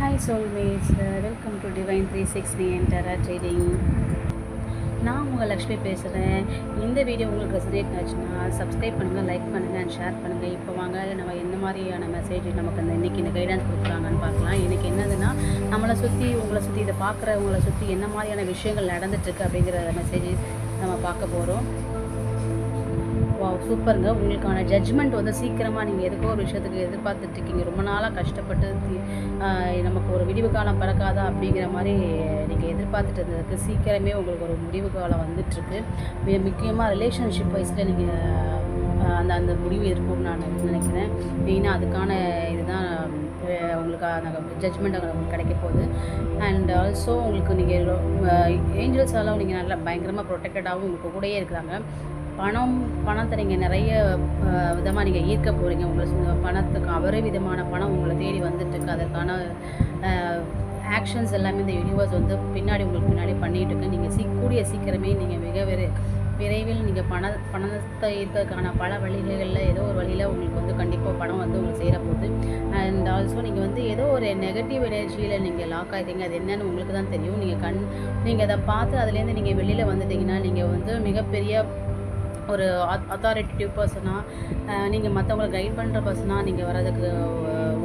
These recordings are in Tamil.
Hi soulmates, welcome to Divine 360 and Tarot Trading. நான் உங்கள் லக்ஷ்மி பேசுகிறேன். இந்த வீடியோ உங்களுக்கு ரெசனேட் ஆச்சுன்னா சப்ஸ்கிரைப் பண்ணுங்கள், லைக் பண்ணுங்கள் அண்ட் ஷேர் பண்ணுங்கள். இப்போ வாங்க நம்ம எந்த மாதிரியான மெசேஜ் நமக்கு இன்றைக்கி இந்த கைடன்ஸ் கொடுக்குறாங்கன்னு பார்க்கலாம். இன்றைக்கி என்னதுன்னா, நம்மளை சுற்றி உங்களை சுற்றி இதை பார்க்குறவங்களை சுற்றி என்ன மாதிரியான விஷயங்கள் நடந்துட்டுருக்கு அப்படிங்கிற மெசேஜ் நம்ம பார்க்க போகிறோம். சூப்பருங்க. உங்களுக்கான ஜட்ஜ்மெண்ட் வந்து சீக்கிரமாக நீங்கள் எதுக்கோ ஒரு விஷயத்துக்கு எதிர்பார்த்துட்ருக்கீங்க, ரொம்ப நாளாக கஷ்டப்பட்டு நமக்கு ஒரு விடிவு காலம் பிறக்காதா அப்படிங்கிற மாதிரி நீங்கள் எதிர்பார்த்துட்டு இருந்ததுக்கு சீக்கிரமே உங்களுக்கு ஒரு முடிவு காலம் வந்துட்டுருக்கு. முக்கியமாக ரிலேஷன்ஷிப் வைஸில் நீங்கள் அந்த முடிவு இருக்கும்னு நான் நினைக்கிறேன். மெயினாக அதுக்கான இதுதான் உங்களுக்கான ஜட்ஜ்மெண்ட் உங்களுக்கு கிடைக்க போகுது. அண்ட் ஆல்சோ உங்களுக்கு நீங்கள் ஏஞ்சல்ஸாலும் நீங்கள் நல்லா பயங்கரமாக ப்ரொடெக்டடாகவும் உங்களுக்கு கூடயே இருக்கிறாங்க. பணத்தை நீங்கள் நிறைய விதமாக நீங்கள் ஈர்க்க போகிறீங்க. உங்களை பணத்துக்கு அவரே விதமான பணம் உங்களை தேடி வந்துட்டுருக்கு. அதற்கான ஆக்ஷன்ஸ் எல்லாமே இந்த யூனிவர்ஸ் வந்து உங்களுக்கு பின்னாடி பண்ணிகிட்ருக்கு. நீங்கள் கூடிய சீக்கிரமே நீங்கள் விரைவில் நீங்கள் பணத்தை ஈர்க்கிறதுக்கான பல வழிகளில் ஏதோ ஒரு வழியில் உங்களுக்கு வந்து கண்டிப்பாக பணம் வந்து உங்களுக்கு சேர போகுது. அண்ட் ஆல்சோ நீங்கள் வந்து ஏதோ ஒரு நெகட்டிவ் எனர்ஜியில் நீங்கள் லாக் ஆகிட்டீங்க. அது என்னன்னு உங்களுக்கு தான் தெரியும். நீங்கள் அதை பார்த்து அதுலேருந்து நீங்கள் வெளியில் வந்துட்டிங்கன்னா நீங்கள் வந்து மிகப்பெரிய ஒரு அத்தாரிட்டேட்டிவ் பர்சனாக நீங்கள் மற்றவங்களை கைட் பண்ணுற பர்சனாக நீங்கள் வர்றதுக்கு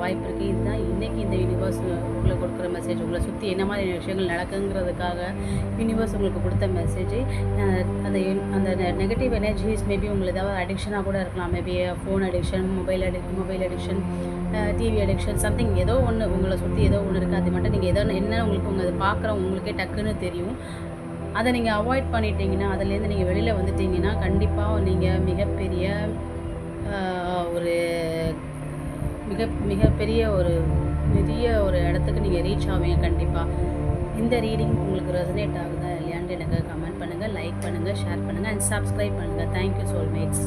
வாய்ப்பு இருக்குது. இதுதான் இன்றைக்கி இந்த யூனிவர்ஸ் உங்களுக்கு கொடுக்குற மெசேஜ். உங்களை சுற்றி என்ன மாதிரி விஷயங்கள் நடக்குங்கிறதுக்காக யூனிவர்ஸ் உங்களுக்கு கொடுத்த மெசேஜ். அந்த நெகட்டிவ் எனர்ஜிஸ் மேபி உங்களுக்கு ஏதாவது அடிக்ஷனாக கூட இருக்கலாம். Maybe phone addiction, mobile addiction, TV addiction, something ஏதோ ஒன்று உங்களை சுற்றி ஏதோ ஒன்று இருக்குது. அது மட்டும் நீங்கள் என்ன உங்களுக்கு அதை பார்க்குறவங்க உங்களுக்கே டக்குன்னு தெரியும். அதை நீங்கள் அவாய்ட் பண்ணிட்டீங்கன்னா, அதுலேருந்து நீங்கள் வெளியில் வந்துட்டிங்கன்னா கண்டிப்பாக நீங்கள் மிகப்பெரிய ஒரு பெரிய ஒரு இடத்துக்கு நீங்கள் ரீச் ஆவீங்க கண்டிப்பாக. இந்த ரீடிங் உங்களுக்கு ரெசனேட் ஆகுதா இல்லையான்னு எனக்கு கமெண்ட் பண்ணுங்கள், லைக் பண்ணுங்கள், ஷேர் பண்ணுங்கள் அண்ட் சப்ஸ்கிரைப் பண்ணுங்கள். Thank you soulmates.